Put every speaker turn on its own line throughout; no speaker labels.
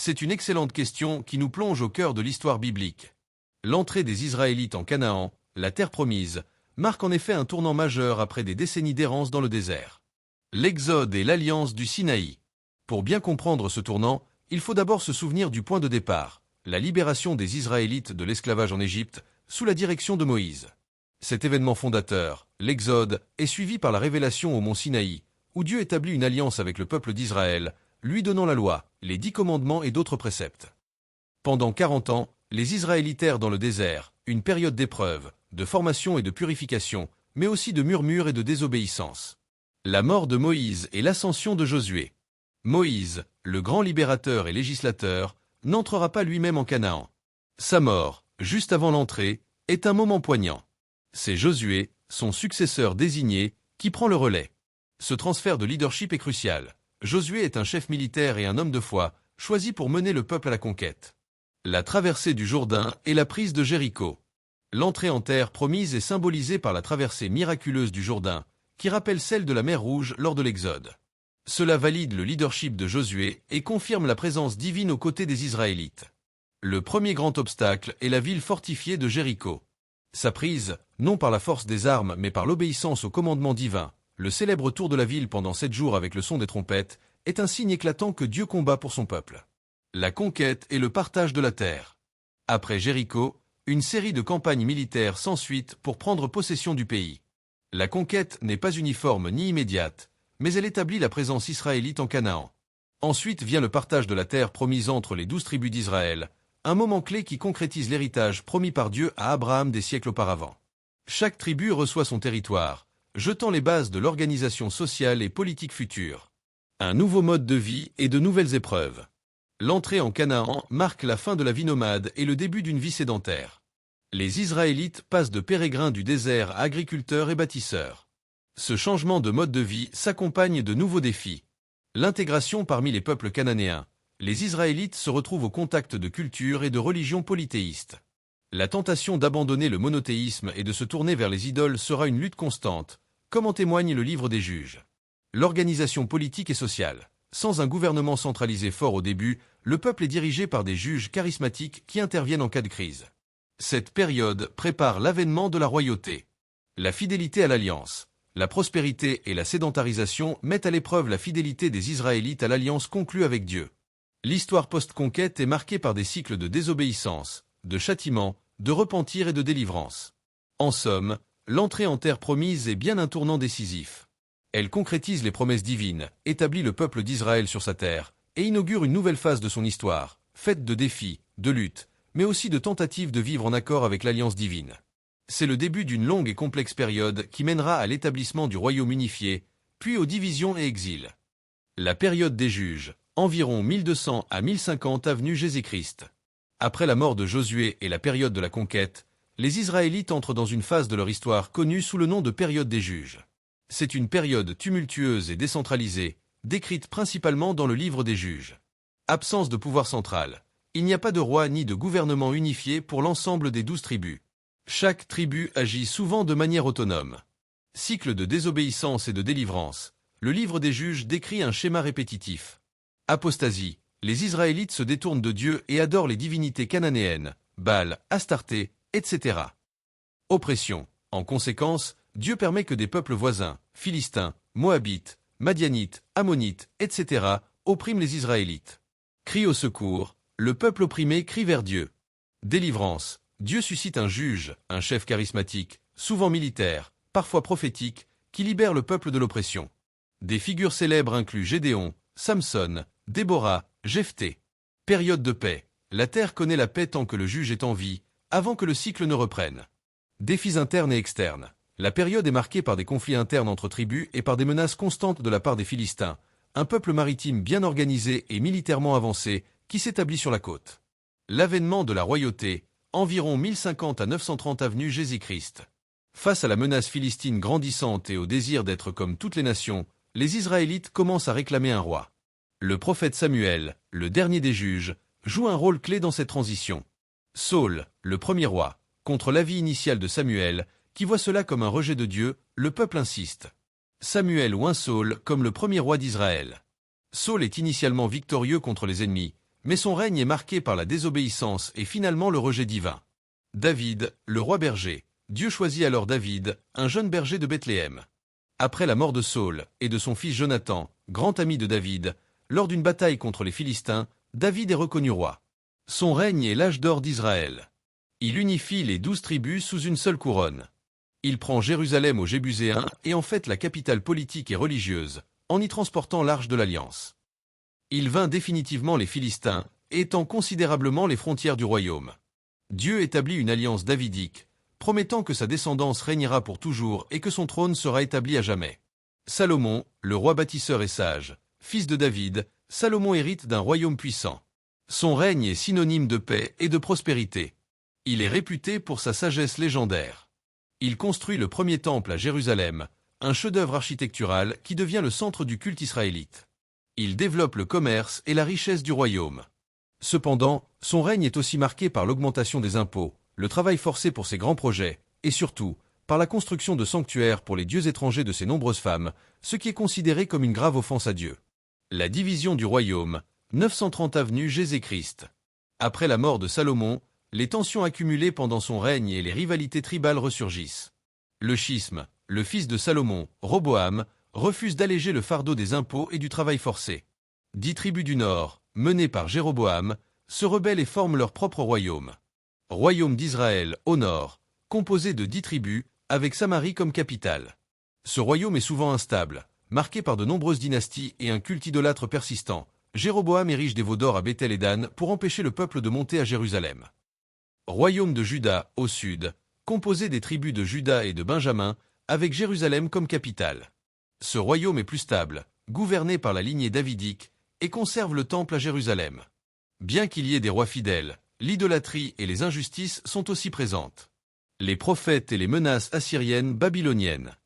C'est une excellente question qui nous plonge au cœur de l'histoire biblique. L'entrée des Israélites en Canaan, la terre promise, marque en effet un tournant majeur après des décennies d'errance dans le désert. L'Exode et l'alliance du Sinaï. Pour bien comprendre ce tournant, il faut d'abord se souvenir du point de départ, la libération des Israélites de l'esclavage en Égypte, sous la direction de Moïse. Cet événement fondateur, l'Exode, est suivi par la révélation au mont Sinaï, où Dieu établit une alliance avec le peuple d'Israël, lui donnant la loi, les 10 commandements et d'autres préceptes. Pendant 40 ans, les Israélites errent dans le désert, une période d'épreuve, de formation et de purification, mais aussi de murmures et de désobéissance. La mort de Moïse et l'ascension de Josué. Moïse, le grand libérateur et législateur, n'entrera pas lui-même en Canaan. Sa mort, juste avant l'entrée, est un moment poignant. C'est Josué, son successeur désigné, qui prend le relais. Ce transfert de leadership est crucial. Josué est un chef militaire et un homme de foi, choisi pour mener le peuple à la conquête. La traversée du Jourdain et la prise de Jéricho. L'entrée en terre promise est symbolisée par la traversée miraculeuse du Jourdain, qui rappelle celle de la mer Rouge lors de l'Exode. Cela valide le leadership de Josué et confirme la présence divine aux côtés des Israélites. Le premier grand obstacle est la ville fortifiée de Jéricho. Sa prise, non par la force des armes mais par l'obéissance au commandement divin, le célèbre tour de la ville pendant 7 jours avec le son des trompettes, est un signe éclatant que Dieu combat pour son peuple. La conquête et le partage de la terre. Après Jéricho, une série de campagnes militaires s'ensuit pour prendre possession du pays. La conquête n'est pas uniforme ni immédiate, mais elle établit la présence israélite en Canaan. Ensuite vient le partage de la terre promise entre les 12 tribus d'Israël, un moment clé qui concrétise l'héritage promis par Dieu à Abraham des siècles auparavant. Chaque tribu reçoit son territoire, jetant les bases de l'organisation sociale et politique future. Un nouveau mode de vie et de nouvelles épreuves. L'entrée en Canaan marque la fin de la vie nomade et le début d'une vie sédentaire. Les Israélites passent de pérégrins du désert à agriculteurs et bâtisseurs. Ce changement de mode de vie s'accompagne de nouveaux défis. L'intégration parmi les peuples cananéens. Les Israélites se retrouvent au contact de cultures et de religions polythéistes. La tentation d'abandonner le monothéisme et de se tourner vers les idoles sera une lutte constante, comme en témoigne le livre des Juges. L'organisation politique et sociale. Sans un gouvernement centralisé fort au début, le peuple est dirigé par des juges charismatiques qui interviennent en cas de crise. Cette période prépare l'avènement de la royauté. La fidélité à l'alliance. La prospérité et la sédentarisation mettent à l'épreuve la fidélité des Israélites à l'alliance conclue avec Dieu. L'histoire post-conquête est marquée par des cycles de désobéissance, de châtiment, de repentir et de délivrance. En somme, l'entrée en terre promise est bien un tournant décisif. Elle concrétise les promesses divines, établit le peuple d'Israël sur sa terre, et inaugure une nouvelle phase de son histoire, faite de défis, de luttes, mais aussi de tentatives de vivre en accord avec l'alliance divine. C'est le début d'une longue et complexe période qui mènera à l'établissement du royaume unifié, puis aux divisions et exils. La période des juges, environ 1200 à 1050 avenue Jésus-Christ. Après la mort de Josué et la période de la conquête, les Israélites entrent dans une phase de leur histoire connue sous le nom de période des juges. C'est une période tumultueuse et décentralisée, décrite principalement dans le livre des juges. Absence de pouvoir central. Il n'y a pas de roi ni de gouvernement unifié pour l'ensemble des 12 tribus. Chaque tribu agit souvent de manière autonome. Cycle de désobéissance et de délivrance. Le livre des juges décrit un schéma répétitif. Apostasie. Les Israélites se détournent de Dieu et adorent les divinités cananéennes, Baal, Astarté, etc. Oppression. En conséquence, Dieu permet que des peuples voisins, Philistins, Moabites, Madianites, Ammonites, etc., oppriment les Israélites. Cri au secours. Le peuple opprimé crie vers Dieu. Délivrance. Dieu suscite un juge, un chef charismatique, souvent militaire, parfois prophétique, qui libère le peuple de l'oppression. Des figures célèbres incluent Gédéon, Samson, Déborah, Jephthé. Période de paix. La terre connaît la paix tant que le juge est en vie, avant que le cycle ne reprenne. Défis internes et externes. La période est marquée par des conflits internes entre tribus et par des menaces constantes de la part des Philistins, un peuple maritime bien organisé et militairement avancé qui s'établit sur la côte. L'avènement de la royauté, environ 1050 à 930 avenue Jésus-Christ. Face à la menace philistine grandissante et au désir d'être comme toutes les nations, les Israélites commencent à réclamer un roi. Le prophète Samuel, le dernier des juges, joue un rôle clé dans cette transition. Saül, le premier roi, contre l'avis initial de Samuel, qui voit cela comme un rejet de Dieu, le peuple insiste. Samuel oint Saül comme le premier roi d'Israël. Saül est initialement victorieux contre les ennemis, mais son règne est marqué par la désobéissance et finalement le rejet divin. David, le roi berger. Dieu choisit alors David, un jeune berger de Bethléem. Après la mort de Saül et de son fils Jonathan, grand ami de David, lors d'une bataille contre les Philistins, David est reconnu roi. Son règne est l'âge d'or d'Israël. Il unifie les 12 tribus sous une seule couronne. Il prend Jérusalem aux Jébuséens et en fait la capitale politique et religieuse, en y transportant l'arche de l'Alliance. Il vainc définitivement les Philistins, étend considérablement les frontières du royaume. Dieu établit une alliance davidique, promettant que sa descendance régnera pour toujours et que son trône sera établi à jamais. Salomon, le roi bâtisseur et sage, fils de David, Salomon hérite d'un royaume puissant. Son règne est synonyme de paix et de prospérité. Il est réputé pour sa sagesse légendaire. Il construit le premier temple à Jérusalem, un chef-d'œuvre architectural qui devient le centre du culte israélite. Il développe le commerce et la richesse du royaume. Cependant, son règne est aussi marqué par l'augmentation des impôts, le travail forcé pour ses grands projets, et surtout, par la construction de sanctuaires pour les dieux étrangers de ses nombreuses femmes, ce qui est considéré comme une grave offense à Dieu. La division du royaume, 930 avenue Jésus-Christ. Après la mort de Salomon, les tensions accumulées pendant son règne et les rivalités tribales ressurgissent. Le schisme, le fils de Salomon, Roboam, refuse d'alléger le fardeau des impôts et du travail forcé. 10 tribus du nord, menées par Jéroboam, se rebellent et forment leur propre royaume. Royaume d'Israël, au nord, composé de 10 tribus, avec Samarie comme capitale. Ce royaume est souvent instable, marqué par de nombreuses dynasties et un culte idolâtre persistant. Jéroboam érige des veaux d'or à Bethel et Dan pour empêcher le peuple de monter à Jérusalem. Royaume de Juda, au sud, composé des tribus de Juda et de Benjamin, avec Jérusalem comme capitale. Ce royaume est plus stable, gouverné par la lignée davidique, et conserve le temple à Jérusalem. Bien qu'il y ait des rois fidèles, l'idolâtrie et les injustices sont aussi présentes. Les prophètes et les menaces assyriennes babyloniennes.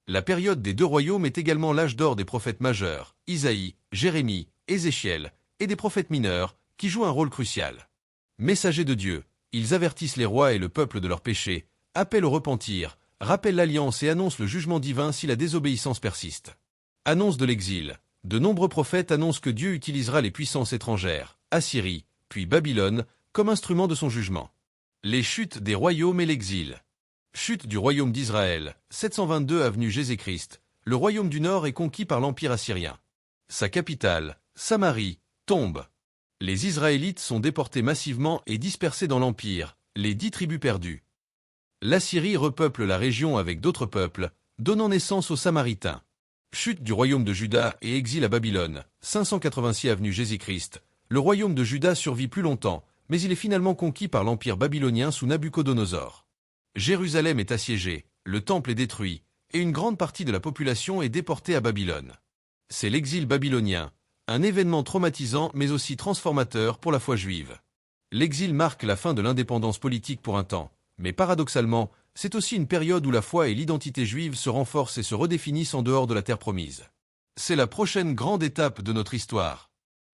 La période des 2 royaumes est également l'âge d'or des prophètes majeurs, Isaïe, Jérémie, Ézéchiel, et des prophètes mineurs, qui jouent un rôle crucial. Messagers de Dieu, ils avertissent les rois et le peuple de leurs péchés, appellent au repentir, rappellent l'alliance et annoncent le jugement divin si la désobéissance persiste. Annonce de l'exil. De nombreux prophètes annoncent que Dieu utilisera les puissances étrangères, Assyrie, puis Babylone, comme instrument de son jugement. Les chutes des royaumes et l'exil. Chute du royaume d'Israël, 722 avenue Jésus-Christ. Le royaume du Nord est conquis par l'Empire assyrien. Sa capitale, Samarie, tombe. Les Israélites sont déportés massivement et dispersés dans l'Empire, les 10 tribus perdues. L'Assyrie repeuple la région avec d'autres peuples, donnant naissance aux Samaritains. Chute du royaume de Juda et exil à Babylone, 586 avenue Jésus-Christ. Le royaume de Juda survit plus longtemps, mais il est finalement conquis par l'Empire babylonien sous Nabuchodonosor. Jérusalem est assiégée, le temple est détruit, et une grande partie de la population est déportée à Babylone. C'est l'exil babylonien, un événement traumatisant mais aussi transformateur pour la foi juive. L'exil marque la fin de l'indépendance politique pour un temps, mais paradoxalement, c'est aussi une période où la foi et l'identité juive se renforcent et se redéfinissent en dehors de la terre promise. C'est la prochaine grande étape de notre histoire.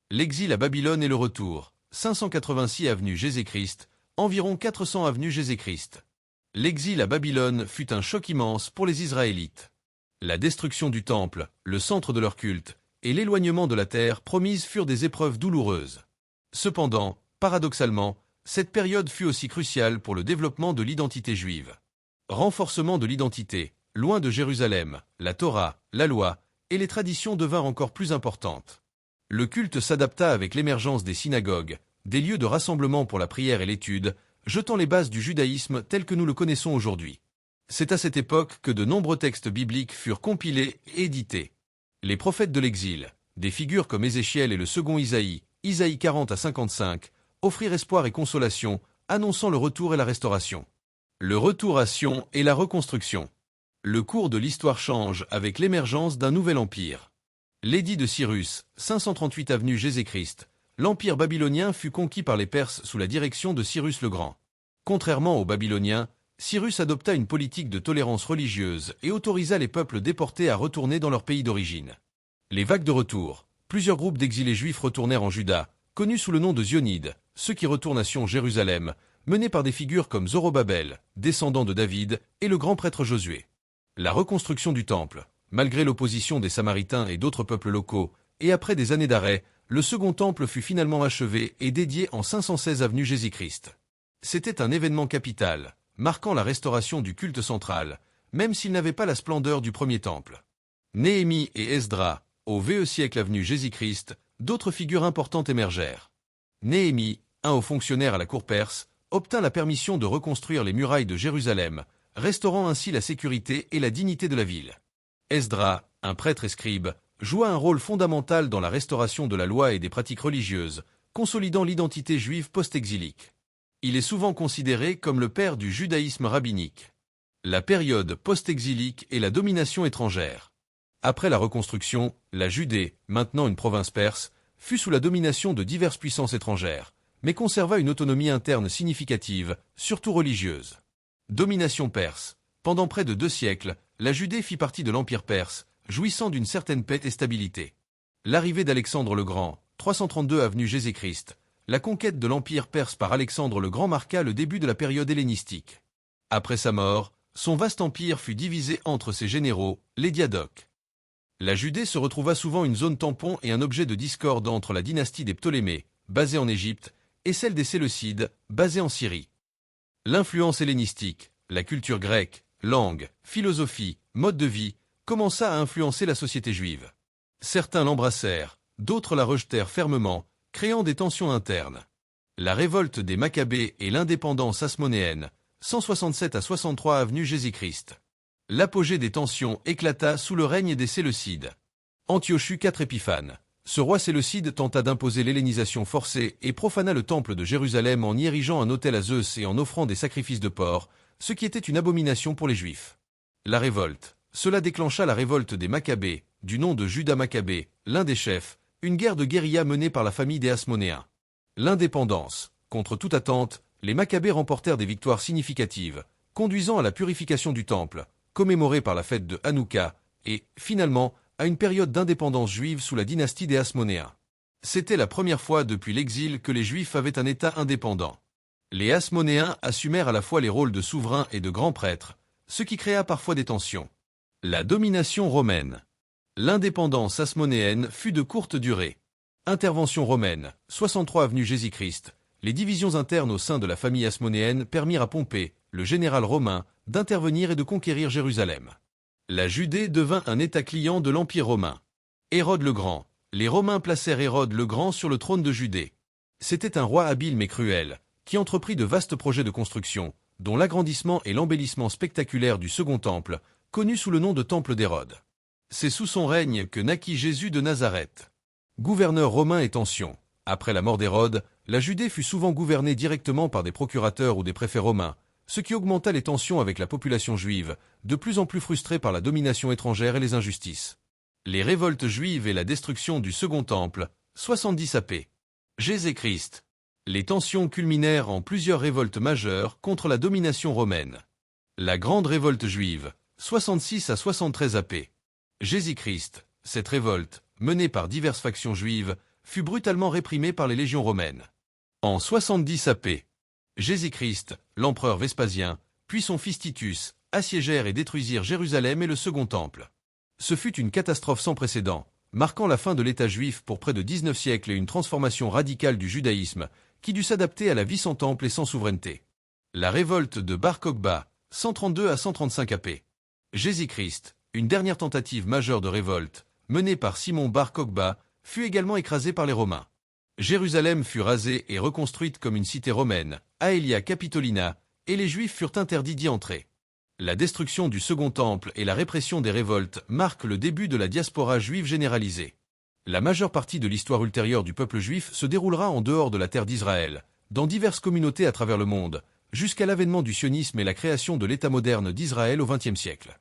L'exil à Babylone et le retour, 586 avenue Jésus-Christ, environ 400 avenue Jésus-Christ. L'exil à Babylone fut un choc immense pour les Israélites. La destruction du temple, le centre de leur culte, et l'éloignement de la terre promise furent des épreuves douloureuses. Cependant, paradoxalement, cette période fut aussi cruciale pour le développement de l'identité juive. Renforcement de l'identité, loin de Jérusalem, la Torah, la loi, et les traditions devinrent encore plus importantes. Le culte s'adapta avec l'émergence des synagogues, des lieux de rassemblement pour la prière et l'étude, jetant les bases du judaïsme tel que nous le connaissons aujourd'hui. C'est à cette époque que de nombreux textes bibliques furent compilés et édités. Les prophètes de l'exil, des figures comme Ézéchiel et le second Isaïe, Isaïe 40 à 55, offrirent espoir et consolation, annonçant le retour et la restauration. Le retour à Sion et la reconstruction. Le cours de l'histoire change avec l'émergence d'un nouvel empire. L'édit de Cyrus, 538 avenue Jésus-Christ. L'empire babylonien fut conquis par les Perses sous la direction de Cyrus le Grand. Contrairement aux Babyloniens, Cyrus adopta une politique de tolérance religieuse et autorisa les peuples déportés à retourner dans leur pays d'origine. Les vagues de retour. Plusieurs groupes d'exilés juifs retournèrent en Juda, connus sous le nom de Zionides, ceux qui retournent à Sion Jérusalem, menés par des figures comme Zorobabel, descendant de David, et le grand prêtre Josué. La reconstruction du temple. Malgré l'opposition des Samaritains et d'autres peuples locaux, et après des années d'arrêt, le second temple fut finalement achevé et dédié en 516 avenue Jésus-Christ. C'était un événement capital, marquant la restauration du culte central, même s'il n'avait pas la splendeur du premier temple. Néhémie et Esdras, au VE siècle avenue Jésus-Christ, d'autres figures importantes émergèrent. Néhémie, un haut fonctionnaire à la cour perse, obtint la permission de reconstruire les murailles de Jérusalem, restaurant ainsi la sécurité et la dignité de la ville. Esdras, un prêtre et scribe, joua un rôle fondamental dans la restauration de la loi et des pratiques religieuses, consolidant l'identité juive post-exilique. Il est souvent considéré comme le père du judaïsme rabbinique. La période post-exilique et la domination étrangère. Après la reconstruction, la Judée, maintenant une province perse, fut sous la domination de diverses puissances étrangères, mais conserva une autonomie interne significative, surtout religieuse. Domination perse. Pendant près de 2 siècles, la Judée fit partie de l'Empire perse, jouissant d'une certaine paix et stabilité. L'arrivée d'Alexandre le Grand, 332 avenue Jésus-Christ, la conquête de l'Empire perse par Alexandre le Grand marqua le début de la période hellénistique. Après sa mort, son vaste empire fut divisé entre ses généraux, les diadoques. La Judée se retrouva souvent une zone tampon et un objet de discorde entre la dynastie des Ptolémées, basée en Égypte, et celle des Séleucides, basée en Syrie. L'influence hellénistique, la culture grecque, langue, philosophie, mode de vie, commença à influencer la société juive. Certains l'embrassèrent, d'autres la rejetèrent fermement, créant des tensions internes. La révolte des Maccabées et l'indépendance hasmonéenne, 167 à 63 avenue Jésus-Christ. L'apogée des tensions éclata sous le règne des Séleucides. Antiochus IV Épiphane. Ce roi séleucide tenta d'imposer l'hellénisation forcée et profana le temple de Jérusalem en y érigeant un autel à Zeus et en offrant des sacrifices de porc, ce qui était une abomination pour les Juifs. La révolte. Cela déclencha la révolte des Maccabées, du nom de Judas Maccabée, l'un des chefs, une guerre de guérilla menée par la famille des Hasmonéens. L'indépendance. Contre toute attente, les Maccabées remportèrent des victoires significatives, conduisant à la purification du temple, commémorée par la fête de Hanouka, et, finalement, à une période d'indépendance juive sous la dynastie des Hasmonéens. C'était la première fois depuis l'exil que les Juifs avaient un État indépendant. Les Hasmonéens assumèrent à la fois les rôles de souverains et de grands prêtres, ce qui créa parfois des tensions. La domination romaine. L'indépendance hasmonéenne fut de courte durée. Intervention romaine, 63 avenue Jésus-Christ. Les divisions internes au sein de la famille hasmonéenne permirent à Pompée, le général romain, d'intervenir et de conquérir Jérusalem. La Judée devint un État client de l'Empire romain. Hérode le Grand. Les Romains placèrent Hérode le Grand sur le trône de Judée. C'était un roi habile mais cruel, qui entreprit de vastes projets de construction, dont l'agrandissement et l'embellissement spectaculaire du Second Temple, connu sous le nom de Temple d'Hérode. C'est sous son règne que naquit Jésus de Nazareth. Gouverneur romain et tension. Après la mort d'Hérode, la Judée fut souvent gouvernée directement par des procurateurs ou des préfets romains, ce qui augmenta les tensions avec la population juive, de plus en plus frustrée par la domination étrangère et les injustices. Les révoltes juives et la destruction du Second Temple, 70 AP. Jésus-Christ. Les tensions culminèrent en plusieurs révoltes majeures contre la domination romaine. La Grande Révolte juive, 66 à 73 AP. Jésus-Christ. Cette révolte, menée par diverses factions juives, fut brutalement réprimée par les légions romaines. En 70 AP. Jésus-Christ, l'empereur Vespasien, puis son fils Titus, assiégèrent et détruisirent Jérusalem et le Second Temple. Ce fut une catastrophe sans précédent, marquant la fin de l'État juif pour près de 19 siècles et une transformation radicale du judaïsme, qui dut s'adapter à la vie sans temple et sans souveraineté. La révolte de Bar Kokhba, 132 à 135 AP. Jésus-Christ, une dernière tentative majeure de révolte, menée par Simon Bar Kokhba, fut également écrasée par les Romains. Jérusalem fut rasée et reconstruite comme une cité romaine, Aelia Capitolina, et les Juifs furent interdits d'y entrer. La destruction du Second Temple et la répression des révoltes marquent le début de la diaspora juive généralisée. La majeure partie de l'histoire ultérieure du peuple juif se déroulera en dehors de la terre d'Israël, dans diverses communautés à travers le monde, jusqu'à l'avènement du sionisme et la création de l'État moderne d'Israël au XXe siècle.